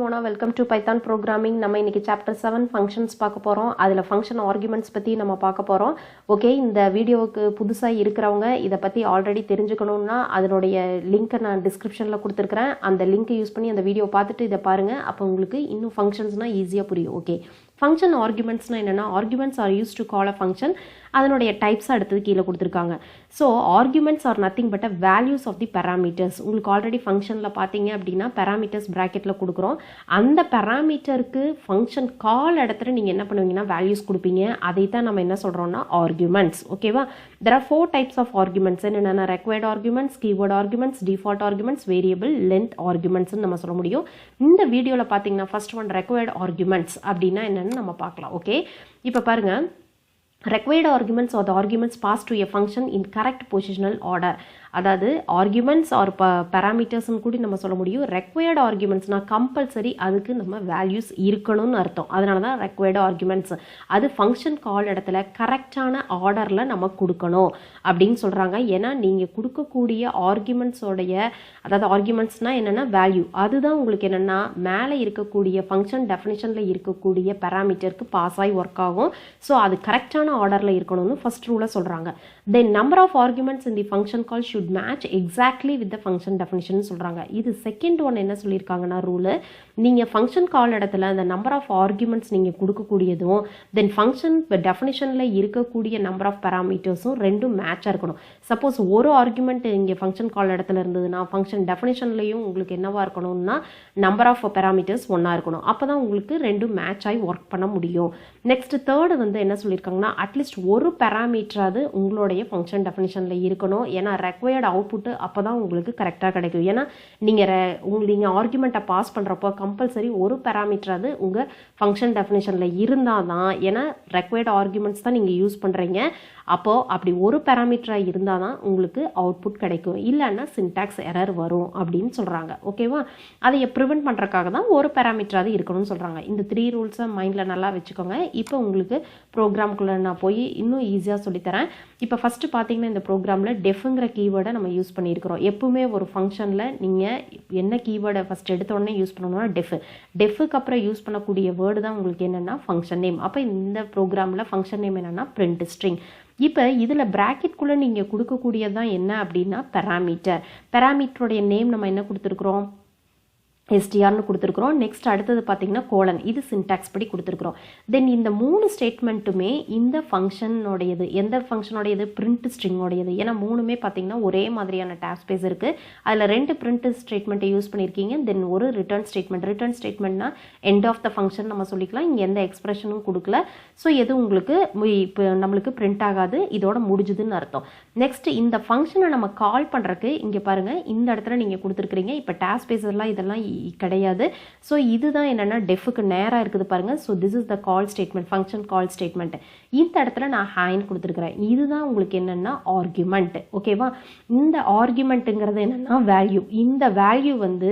CH-7 welcome to Python programming. நம்ம இன்னைக்கு chapter 7 functions பார்க்க போறோம். அதுல function arguments பத்தி நம்ம பார்க்க போறோம். ஓகே, இந்த வீடியோவுக்கு புதுசா இருக்கிறவங்க இத பத்தி ஆல்ரெடி தெரிஞ்சுக்கணும்னா அதனுடைய லிங்க் நான் டிஸ்கிரிப்ஷன்ல கொடுத்திருக்கேன். அந்த லிங்க் யூஸ் பண்ணி அந்த வீடியோ பார்த்துட்டு இத பாருங்க. அப்ப உங்களுக்கு இன்னும் functionsனா ஈஸியா புரியும். ஓகே, function argumentsனா என்னன்னா arguments are used to call a function. அதனுடைய டைப்ஸ் அடுத்து கீழே கொடுத்திருக்காங்க. So arguments are nothing but a values of the parameters. உங்களுக்கு ஆல்ரெடி ஃபங்க்ஷன்ல பாத்தீங்க அப்படின்னா parameters bracketல கொடுக்குறோம். அந்த parameterக்கு function call இடத்துல நீங்க என்ன பண்ணுவீங்கன்னா values கொடுப்பீங்க. அதை தான் நம்ம என்ன சொல்றோம்னா arguments. ஓகேவா? There are 4 types of arguments. என்னன்னா required arguments, keyword arguments, default arguments, variable length arguments நம்ம சொல்ல முடியும். இந்த வீடியோல பாத்தீங்கன்னா first one required arguments அப்படின்னா என்னன்னு நம்ம பார்க்கலாம். ஓகே, இப்போ பாருங்க, required arguments are the arguments passed to a function in correct positional order. அதாவது arguments or parameters கூட நம்ம சொல்ல முடியும். required arguments நான் compulsory அதுக்கு நம்ம values இருக்கணும்னு அர்த்தம். அதனால தான் required arguments. அது function call இடத்துல கரெக்டான ஆர்டர்ல நம்ம கொடுக்கணும் அப்படின்னு சொல்றாங்க. ஏன்னா நீங்க கொடுக்கக்கூடிய arguments உடைய, அதாவது argumentsனா என்னன்னா value, அதுதான் உங்களுக்கு என்னன்னா மேல இருக்கக்கூடிய function definitionல இருக்கக்கூடிய parameterக்கு பாஸ் ஆகி ஒர்க் ஆகும். ஸோ அது கரெக்டான ஆர்டர்ல இருக்கணும்னு ஃபர்ஸ்ட் ரூல சொல்றாங்க. Then number of arguments in the function call should match exactly with the function definition சொல்றாங்க. இது செகண்ட் ஒன் என்ன சொல்லியிருக்காங்கன்னா ரூல், நீங்க ஃபங்க்ஷன் கால் இடத்துல அந்த நம்பர் ஆஃப் ஆர்குமெண்ட்ஸ் நீங்க கொடுக்கக்கூடியதும் தென் ஃபங்க்ஷன் டெஃபினிஷன்ல இருக்கக்கூடிய நம்பர் ஆஃப் பேராமீட்டர்ஸும் ரெண்டும் மேட்சா இருக்கணும். சப்போஸ் ஒரு ஆர்குமெண்ட் இங்க ஃபங்க்ஷன் கால் இடத்துல இருந்ததுன்னா ஃபங்க்ஷன் டெஃபினிஷன்லயும் உங்களுக்கு என்னவா இருக்கணும்னா நம்பர் ஆஃப் பேராமீட்டர்ஸ் ஒன்னா இருக்கணும். அப்பதான் உங்களுக்கு ரெண்டும் மேட்ச் ஆகி ஒர்க் பண்ண முடியும். நெக்ஸ்ட் தேர்டு வந்து என்ன சொல்லியிருக்காங்கன்னா அட்லீஸ்ட் ஒரு பேராமீட்டராது உங்களுடைய ஃபங்க்ஷன் டெஃபினிஷன்ல இருக்கணும். ஏன்னா ரெக்வயர்ட் அவுட்புட் அப்பதான் உங்களுக்கு கரெக்டா கிடைக்கும். ஏன்னா நீங்க ஆர்குமெண்ட்டை பாஸ் பண்றப்போ கம்பல்சரி ஒரு பேராமீட்டராது உங்க ஃபங்க்ஷன் டெஃபினிஷன்ல இருந்தாதான், ஏன்னா ரெக்வயர்ட் ஆர்குமெண்ட்ஸ் தான் நீங்க யூஸ் பண்றீங்க. அப்போ அப்படி ஒரு பேராமீட்டரா இருந்தாதான் உங்களுக்கு அவுட்புட் கிடைக்கும். இல்லைன்னா சின்டாக்ஸ் எரர் வரும் அப்படின்னு சொல்றாங்க. ஓகேவா? அதை ப்ரிவென்ட் பண்றதுக்காக தான் ஒரு பேராமீட்டராது இருக்கணும்னு சொல்றாங்க. இந்த 3 ரூல்ஸை மைண்ட்ல நல்லா வச்சுக்கோங்க. இப்போ உங்களுக்கு ப்ரோக்ராம்குள்ள நான் போய் இன்னும் ஈஸியா சொல்லித்தரேன். இப்போ ஃபர்ஸ்ட் பாத்தீங்கன்னா இந்த ப்ரோக்ராம்ல டெஃப்ங்கிற கீவேர்டை நம்ம யூஸ் பண்ணியிருக்கிறோம். எப்பவுமே ஒரு ஃபங்க்ஷன்ல நீங்க என்ன கீவேர்டை ஃபர்ஸ்ட் எடுத்த உடனே யூஸ் பண்ணணும்னா டெஃப்க்கு அப்புறம் யூஸ் பண்ணக்கூடிய வேர்டு தான் உங்களுக்கு என்னன்னா ஃபங்க்ஷன் நேம். அப்போ இந்த ப்ரோக்ராம்ல ஃபங்க்ஷன் நேம் என்னன்னா பிரிண்ட் ஸ்ட்ரிங். இப்போ இதில் ப்ராக்கெட்குள்ளே நீங்கள் கொடுக்கக்கூடியதான் என்ன அப்படின்னா பேராமீட்டருடைய நேம் நம்ம என்ன கொடுத்துருக்குறோம், எஸ்டிஆர்னு கொடுத்துருக்குறோம். நெக்ஸ்ட் அடுத்தது பார்த்தீங்கன்னா கோலன், இது சின்டாக்ஸ் படி கொடுத்துருக்குறோம். தென் இந்த 3 ஸ்டேட்மெண்ட்டுமே இந்த ஃபங்க்ஷனோடையது. எந்த ஃபங்க்ஷனோடையது? பிரிண்ட் ஸ்ட்ரிங்கோடையது. ஏன்னா 3மே பார்த்தீங்கன்னா ஒரே மாதிரியான டேப் ஸ்பேஸ் இருக்குது. அதில் 2 பிரிண்ட் ஸ்டேட்மெண்ட்டை யூஸ் பண்ணியிருக்கீங்க. தென் ஒரு ரிட்டர்ன் ஸ்டேட்மெண்ட்னா எண்ட் ஆஃப் த ஃபங்க்ஷன் நம்ம சொல்லிக்கலாம். இங்கே எந்த எக்ஸ்பிரஷனும் கொடுக்கல. ஸோ எது உங்களுக்கு இப்போ நம்மளுக்கு பிரிண்ட் ஆகாது, இதோட முடிஞ்சுதுன்னு அர்த்தம். நெக்ஸ்ட் இந்த ஃபங்க்ஷனை நம்ம கால் பண்ணுறதுக்கு இங்கே பாருங்கள், இந்த இடத்துல நீங்கள் கொடுத்துருக்குறீங்க. இப்போ டேப் ஸ்பேஸ் இதெல்லாம் கிடையாது. ஸோ இதுதான் என்னன்னா டெஃப்க்கு நேரா இருக்குது பாருங்க. So this is the call statement, function call statement. இந்த இடத்துல நான் ஹைன்னு கொடுத்துருக்கிறேன். இதுதான் உங்களுக்கு என்னன்னா ஆர்குமெண்ட். ஓகேவா? இந்த ஆர்குமெண்ட்டுங்கிறது என்னன்னா வேல்யூ. இந்த வேல்யூ வந்து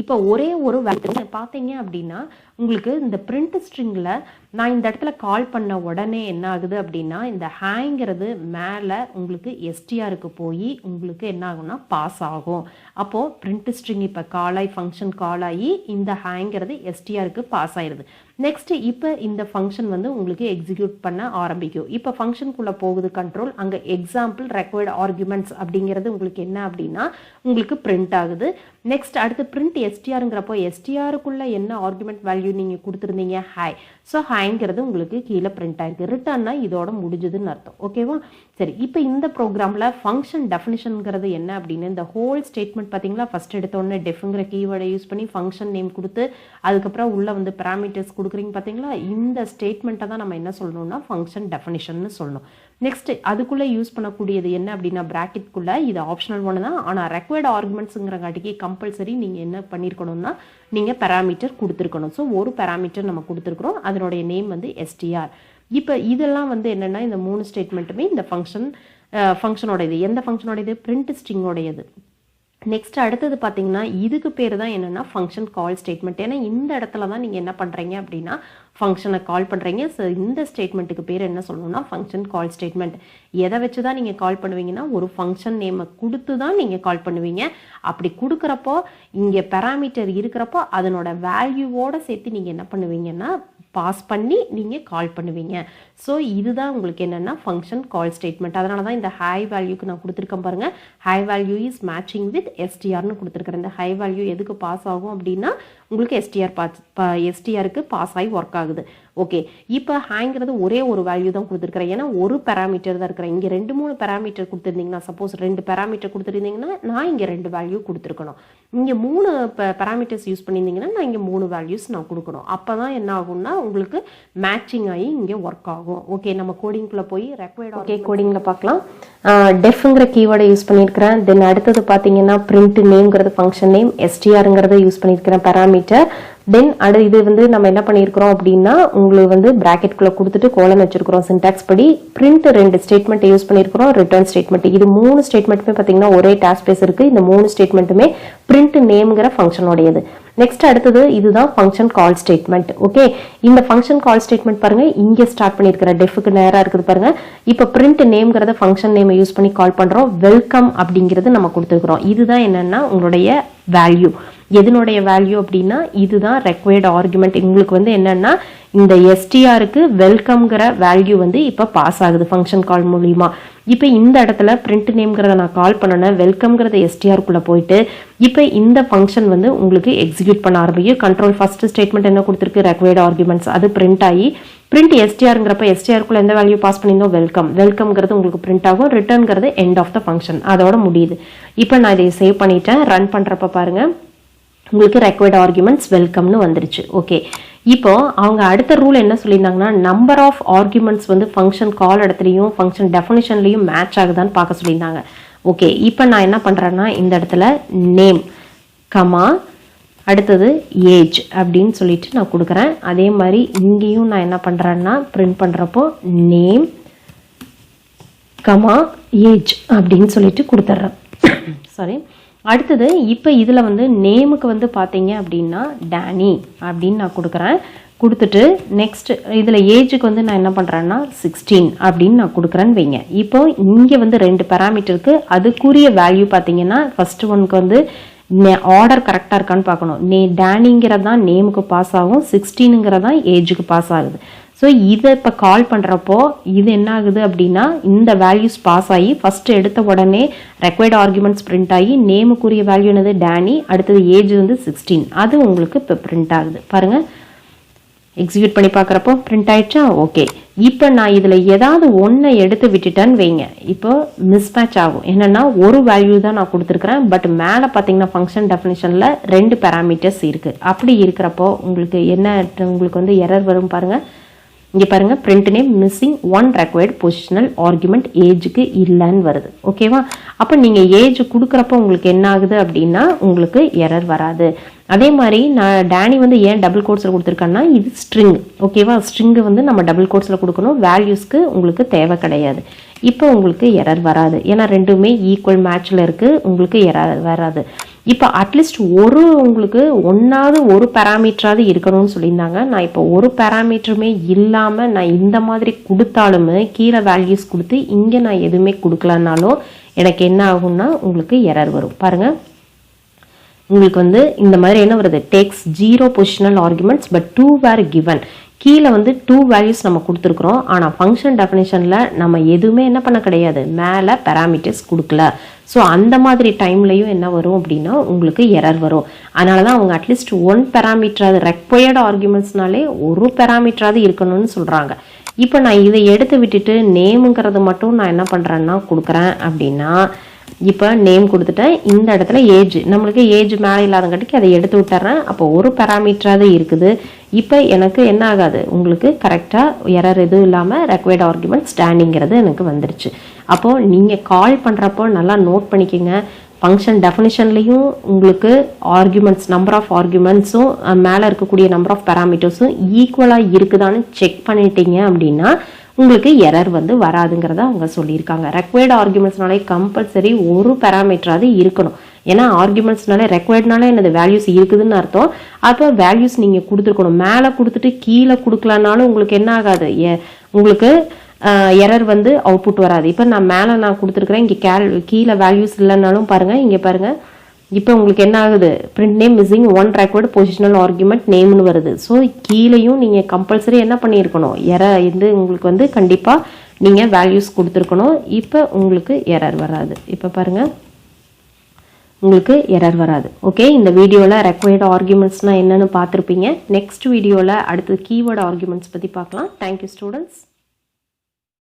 இப்போ ஒரே ஒரு வேல்யூ பார்த்தீங்க அப்படின்னா உங்களுக்கு இந்த பிரிண்ட் ஸ்ட்ரிங்ல நான் இந்த இடத்துல கால் பண்ண உடனே என்ன ஆகுது அப்படின்னா இந்த ஹேங்கிறது மேலே உங்களுக்கு எஸ்டிஆருக்கு போய் உங்களுக்கு என்ன ஆகும்னா பாஸ் ஆகும். அப்போ பிரிண்ட் ஸ்ட்ரிங் இப்போ கால் ஆகி ஃபங்க்ஷன் கால் ஆகி இந்த ஹேங்கிறது எஸ்டிஆருக்கு பாஸ் ஆயிடுது. நெக்ஸ்ட் இப்போ இந்த ஃபங்க்ஷன் வந்து உங்களுக்கு எக்ஸிக்யூட் பண்ண ஆரம்பிக்கும். இப்போ ஃபங்க்ஷனுக்குள்ள போகுது கண்ட்ரோல். அங்கே எக்ஸாம்பிள் ரெக்வயர்ட் ஆர்குமெண்ட்ஸ் அப்படிங்கிறது உங்களுக்கு என்ன அப்படின்னா உங்களுக்கு பிரிண்ட் ஆகுது. நெக்ஸ்ட் அடுத்து பிரிண்ட் எஸ்டிஆருங்கிறப்போ எஸ்டிஆருக்குள்ள என்ன ஆர்குமெண்ட் வேல்யூ நீங்க கொடுத்துருந்தீங்க? ஹை. ஸோ ஹைங்கிறது உங்களுக்கு கீழே பிரிண்ட் ஆயிருக்கு. ரிட்டர்னா இதோட முடிஞ்சதுன்னு அர்த்தம். ஓகேவா? சரி, இப்போ இந்த ப்ரோக்ராம்ல ஃபங்க்ஷன் டெஃபினிஷன்ங்கிறது என்ன அப்படின்னு இந்த ஹோல் ஸ்டேட்மெண்ட் பார்த்தீங்களா, ஃபர்ஸ்ட் எடுத்த உடனே டெஃப்ங்கிற கீவேர்டை யூஸ் பண்ணி ஃபங்க்ஷன் நேம் கொடுத்து அதுக்கப்புறம் உள்ள வந்து பேராமீட்டர்ஸ் கொடுக்குறீங்க பார்த்தீங்களா, இந்த ஸ்டேட்மெண்ட்டை தான் நம்ம என்ன சொல்லணும்னா ஃபங்க்ஷன் டெஃபினிஷன் சொல்லணும். நெக்ஸ்ட் அதுக்குள்ளே யூஸ் பண்ணக்கூடியது என்ன அப்படின்னா ப்ராக்கெட்குள்ளே, இது ஆப்ஷனல் ஒன்று தான். ஆனால் ரெக்வயர்ட் ஆர்குமெண்ட்ஸுங்கிறங்காட்டிக்கு கம்பல்சரி நீங்கள் என்ன பண்ணியிருக்கணும்னா நீங்கள் பேராமீட்டர் கொடுத்துருக்கணும். ஸோ ஒரு பேராமீட்டர் நம்ம கொடுத்துருக்குறோம், அதனுடைய நேம் வந்து எஸ்டிஆர். இப்போ இதெல்லாம் வந்து என்னென்னா இந்த 3 ஸ்டேட்மெண்ட்டுமே இந்த ஃபங்க்ஷனோடையது. எந்த ஃபங்க்ஷனோடையது? பிரிண்ட் ஸ்ட்ரிங்கோடையது. நெக்ஸ்ட் அடுத்தது பார்த்தீங்கன்னா இதுக்கு பேர் தான் என்னன்னா ஃபங்க்ஷன் கால் ஸ்டேட்மெண்ட். ஏன்னா இந்த இடத்துல தான் நீங்கள் என்ன பண்ணுறீங்க அப்படின்னா ஃபங்க்ஷனை கால் பண்ணுறீங்க. ஸோ இந்த ஸ்டேட்மெண்ட்டுக்கு பேர் என்ன சொல்லணும்னா ஃபங்க்ஷன் கால் ஸ்டேட்மெண்ட். எதை வச்சு தான் நீங்கள் கால் பண்ணுவீங்கன்னா ஒரு ஃபங்க்ஷன் நேமை கொடுத்து தான் நீங்கள் கால் பண்ணுவீங்க. அப்படி கொடுக்குறப்போ இங்கே பேராமீட்டர் இருக்கிறப்போ அதனோட வேல்யூவோட சேர்த்து நீங்கள் என்ன பண்ணுவீங்கன்னா பாஸ் பண்ணி நீங்கள் கால் பண்ணுவீங்க. ஸோ இதுதான் உங்களுக்கு என்னென்னா ஃபங்க்ஷன் கால் ஸ்டேட்மெண்ட். அதனால தான் இந்த ஹை வேல்யூக்கு நான் கொடுத்துருக்கேன் பாருங்கள். High value is matching with எஸ்டிஆர்னு கொடுத்துருக்குறேன். இந்த ஹை வேல்யூ எதுக்கு பாஸ் ஆகும் அப்படின்னா உங்களுக்கு எஸ்டிஆருக்கு பாஸ் ஆகி ஒர்க் ஆகுது. ஓகே, இப்போ ஹேங்கிறது ஒரே ஒரு வேல்யூ தான் கொடுத்துருக்குறேன். ஏன்னா ஒரு பேராமீட்டர் தான் இருக்கிறேன். இங்கே 2-3 பேராமீட்டர் கொடுத்துருந்தீங்கன்னா, சப்போஸ் 2 பேராமீட்டர் கொடுத்துருந்தீங்கன்னா நான் இங்கே 2 வேல்யூ கொடுத்துருக்கணும். இங்கே 3 பேராமீட்டர்ஸ் யூஸ் பண்ணியிருந்தீங்கன்னா நான் இங்கே 3 வேல்யூஸ் நான் கொடுக்கணும். அப்போ தான் என்ன ஆகும்னா உங்களுக்கு மேட்சிங் ஆகி இங்கே ஒர்க் ஆகும். ஓகே, நம்ம கோடிங்குள்ளே போய் ரெக்வயர்ட் ஓகே கோடிங்கில் பார்க்கலாம். டெஃப்ங்கிற கீவேர்டை யூஸ் பண்ணியிருக்கிறேன். தென் அடுத்தது பார்த்தீங்கன்னா பிரிண்ட் நேம்ங்கிறது ஃபங்க்ஷன் நேம், எஸ்டிஆருங்கிறத யூஸ் பண்ணியிருக்கிறேன் பேராமீட்டர். தென் இது வந்து நம்ம என்ன பண்ணியிருக்கிறோம் அப்படின்னா உங்களுக்கு வந்து பிராக்கெட்குள்ளே கொடுத்துட்டு கோலன் வச்சிருக்கிறோம் சின்டாக்ஸ் படி. பிரிண்ட் 2 ஸ்டேட்மெண்ட் யூஸ் பண்ணியிருக்கிறோம், ரிட்டர்ன் ஸ்டேட்மெண்ட். இது 3 ஸ்டேட்மெண்ட்டுமே பார்த்தீங்கன்னா ஒரே டாஸ்க் பேஸ் இருக்குது. இந்த 3 ஸ்டேட்மெண்ட்டுமே பிரிண்ட் நேம்ங்கிற ஃபங்க்ஷனோடையது. நெக்ஸ்ட் அடுத்தது இதுதான் ஃபங்க்ஷன் கால் ஸ்டேட்மெண்ட். ஓகே, இந்த ஃபங்க்ஷன் கால் ஸ்டேட்மெண்ட் பாருங்க இங்கே ஸ்டார்ட் பண்ணியிருக்கிற டெஃப்க்கு நேராக இருக்குது பாருங்க. இப்போ பிரிண்ட் நேம்ங்கிறத ஃபங்க்ஷன் நேமை யூஸ் பண்ணி கால் பண்ணுறோம். வெல்கம் அப்படிங்கிறது நம்ம கொடுத்துருக்குறோம். இதுதான் என்னன்னா உங்களுடைய வேல்யூ. எதனுடைய வேல்யூ அப்படின்னா இதுதான் ரெக்வயர்ட் ஆர்குமெண்ட். உங்களுக்கு வந்து என்னன்னா இந்த எஸ்டிஆருக்கு வெல்கம்ங்கிற வேல்யூ வந்து இப்போ பாஸ் ஆகுது ஃபங்க்ஷன் கால் மூலியமா. இப்போ இந்த இடத்துல பிரிண்ட் நேம்ங்கிறத நான் கால் பண்ணேன், வெல்கம்ங்கிறத எஸ்டிஆருக்குள்ளே போயிட்டு இப்போ இந்த ஃபங்க்ஷன் வந்து உங்களுக்கு எக்ஸிக்யூட் பண்ண ஆரம்பிக்கும். கண்ட்ரோல் ஃபர்ஸ்ட் ஸ்டேட்மெண்ட் என்ன கொடுத்துருக்கு, ரெக்வயர்ட் ஆர்குமெண்ட்ஸ், அது பிரிண்ட் ஆகி பிரிண்ட் எஸ்டிஆருங்கிறப்ப எஸ்டிஆருக்குள்ள எந்த வேல்யூ பாஸ் பண்ணியிருந்தோம், வெல்கம்ங்கிறது உங்களுக்கு பிரிண்ட் ஆகும். ரிட்டர்ன்ங்கிறது எண்ட் ஆஃப் த ஃபங்க்ஷன், அதோட முடியுது. இப்போ நான் இதை சேவ் பண்ணிட்டேன். ரன் பண்ணுறப்ப பாருங்க உங்களுக்கு ரெக்வயர்ட் ஆர்குமெண்ட்ஸ் வெல்கம்னு வந்துருச்சு. ஓகே, இப்போ அவங்க அடுத்த ரூல் என்ன சொல்லியிருந்தாங்கன்னா நம்பர் ஆஃப் ஆர்குமெண்ட்ஸ் வந்து ஃபங்க்ஷன் கால் இடத்துலையும் ஃபங்க்ஷன் டெஃபினிஷன்லையும் மேட்ச் ஆகுதான்னு பார்க்க சொல்லியிருந்தாங்க. ஓகே, இப்போ நான் என்ன பண்ணுறேன்னா இந்த இடத்துல நேம் கமா அடுத்தது ஏஜ் அப்படின்னு சொல்லிட்டு நான் கொடுக்குறேன். அதே மாதிரி இங்கேயும் நான் என்ன பண்ணுறேன்னா பிரிண்ட் பண்ணுறப்போ நேம் கமா ஏஜ் அப்படின்னு சொல்லிட்டு கொடுத்துட்றேன். சாரி, அடுத்தது இப்போ இதில் வந்து நேமுக்கு வந்து பார்த்தீங்க அப்படின்னா டேனி அப்படின்னு நான் கொடுக்குறேன். கொடுத்துட்டு நெக்ஸ்ட் இதில் ஏஜுக்கு வந்து நான் என்ன பண்ணுறேன்னா 16 அப்படின்னு நான் கொடுக்குறேன்னு வைங்க. இப்போ இங்கே வந்து 2 பேராமீட்டருக்கு அதுக்குரிய வேல்யூ பார்த்தீங்கன்னா ஃபர்ஸ்ட் ஒனுக்கு வந்து ஆர்டர் கரெக்டாக இருக்கான்னு பார்க்கணும். டேனிங்கிறது தான் நேமுக்கு பாஸ் ஆகும், 16ங்கிறது தான் ஏஜுக்கு பாஸ் ஆகுது. ஸோ இதை இப்போ கால் பண்ணுறப்போ இது என்ன ஆகுது அப்படின்னா இந்த வேல்யூஸ் பாஸ் ஆகி ஃபஸ்ட்டு எடுத்த உடனே ரெக்வயர்ட் ஆர்குமெண்ட்ஸ் பிரிண்ட் ஆகி நேமுக்குரிய வேல்யூ என்னது டேனி, அடுத்தது ஏஜ் வந்து 16, அது உங்களுக்கு இப்போ பிரிண்ட் ஆகுது. பாருங்கள், எக்ஸிக்யூட் பண்ணி பார்க்குறப்போ பிரிண்ட் ஆயிடுச்சா. ஓகே, இப்போ நான் இதில் ஏதாவது ஒன்றை எடுத்து விட்டுட்டேன்னு வைங்க, இப்போ மிஸ்மேட்ச் ஆகும். என்னென்னா ஒரு வேல்யூ தான் நான் கொடுத்துருக்குறேன், பட் மேலே பார்த்தீங்கன்னா ஃபங்க்ஷன் டெஃபினிஷனில் 2 பேராமீட்டர்ஸ் இருக்குது. அப்படி இருக்கிறப்போ உங்களுக்கு என்ன உங்களுக்கு வந்து எரர் வரும் பாருங்கள். இங்கே பாருங்கள், print name missing 1 required positional argument ஏஜுக்கு இல்லைன்னு வருது. ஓகேவா, அப்போ நீங்கள் ஏஜ் கொடுக்குறப்போ உங்களுக்கு என்ன ஆகுது அப்படின்னா உங்களுக்கு எரர் வராது. அதே மாதிரி நான் டேனி வந்து ஏன் டபுள் கோட்ஸில் கொடுத்துருக்கேன்னா இது ஸ்ட்ரிங். ஓகேவா, ஸ்ட்ரிங்கு வந்து நம்ம டபுள் கோட்ஸில் கொடுக்கணும், வேல்யூஸ்க்கு உங்களுக்கு தேவை கிடையாது. இப்போ உங்களுக்கு எரர் வராது, ஏன்னா ரெண்டுமே ஈக்குவல் மேட்ச்சில் இருக்குது, உங்களுக்கு எரர் வராது. இப்போ அட்லீஸ்ட் உங்களுக்கு ஒன்றாவது ஒரு பேராமீட்டராவது இருக்கணும்னு சொல்லியிருந்தாங்க. நான் இப்போ ஒரு பேராமீட்டருமே இல்லாமல் நான் இந்த மாதிரி கொடுத்தாலுமே கீழே வேல்யூஸ் கொடுத்து இங்கே நான் எதுவுமே கொடுக்கலனாலும் எனக்கு என்ன ஆகும்னா உங்களுக்கு எரர் வரும். பாருங்கள், உங்களுக்கு வந்து இந்த மாதிரி என்ன வருது, takes 0 positional arguments but 2 were given. கீழே வந்து 2 வேல்யூஸ் நம்ம கொடுத்துருக்குறோம், ஆனால் ஃபங்க்ஷன் டெஃபினேஷனில் நம்ம எதுவுமே என்ன பண்ண கிடையாது, மேலே பேராமீட்டர்ஸ் கொடுக்கல. ஸோ அந்த மாதிரி டைம்லையும் என்ன வரும் அப்படின்னா உங்களுக்கு எரர் வரும். அதனால தான் அவங்க அட்லீஸ்ட் 1 பேராமீட்டராது ரெக்வயர்டு ஆர்குமெண்ட்ஸ்னாலே ஒரு பேராமீட்டராது இருக்கணும்னு சொல்கிறாங்க. இப்போ நான் இதை எடுத்து விட்டுட்டு நேமுங்கிறது மட்டும் நான் என்ன பண்ணுறேன்னா கொடுக்குறேன் அப்படின்னா இப்போ நேம் கொடுத்துட்டேன். இந்த இடத்துல ஏஜ், நம்மளுக்கு ஏஜ் மேலே இல்லாதங்காட்டிக்கு அதை எடுத்து விட்டுறேன். அப்போ ஒரு பேராமீட்டராக இருக்குது. இப்போ எனக்கு என்ன ஆகாது, உங்களுக்கு கரெக்டாக எரர் எதுவும் இல்லாமல் ரெக்வயர்ட் ஆர்குமெண்ட் ஸ்டாண்டிங்கிறது எனக்கு வந்துருச்சு. அப்போது நீங்கள் கால் பண்ணுறப்போ நல்லா நோட் பண்ணிக்கோங்க, ஃபங்க்ஷன் டெஃபினிஷன்லையும் உங்களுக்கு ஆர்குமெண்ட்ஸ் நம்பர் ஆஃப் ஆர்குமெண்ட்ஸும் மேலே இருக்கக்கூடிய நம்பர் ஆஃப் பேராமீட்டர்ஸும் ஈக்குவலாக இருக்குதான்னு செக் பண்ணிட்டீங்க அப்படின்னா உங்களுக்கு எரர் வந்து வராதுங்கிறத அவங்க சொல்லியிருக்காங்க. ரெக்வயர்டு ஆர்குமெண்ட்ஸ்னாலே கம்பல்சரி ஒரு பேராமீட்டராது இருக்கணும். ஏன்னா ஆர்குமெண்ட்ஸ்னாலே ரெக்வயர்ட்னாலே என்னது வேல்யூஸ் இருக்குதுன்னு அர்த்தம். அப்போ வேல்யூஸ் நீங்கள் கொடுத்துருக்கணும். மேலே கொடுத்துட்டு கீழே கொடுக்கலனாலும் உங்களுக்கு என்ன ஆகாது, உங்களுக்கு எரர் வந்து அவுட்புட் வராது. இப்போ நான் மேலே நான் கொடுத்துருக்குறேன், இங்கே கீழே வேல்யூஸ் இல்லைன்னாலும் பாருங்கள், இங்கே பாருங்கள், இப்போ உங்களுக்கு என்ன ஆகுது, print name missing one required positional argument நேம்னு வருது. ஸோ கீழேயும் நீங்கள் கம்பல்சரி என்ன பண்ணியிருக்கணும், இது உங்களுக்கு வந்து கண்டிப்பாக நீங்கள் வேல்யூஸ் கொடுத்துருக்கணும். இப்போ உங்களுக்கு எரர் வராது. இப்போ பாருங்கள், உங்களுக்கு எரர் வராது. ஓகே, இந்த வீடியோவில் ரெக்வயர்டு ஆர்குமெண்ட்ஸ்னால் என்னென்னு பார்த்துருப்பீங்க. நெக்ஸ்ட் வீடியோவில் அடுத்து கீவேர்டு ஆர்குமெண்ட்ஸ் பற்றி பார்க்கலாம். Thank you students.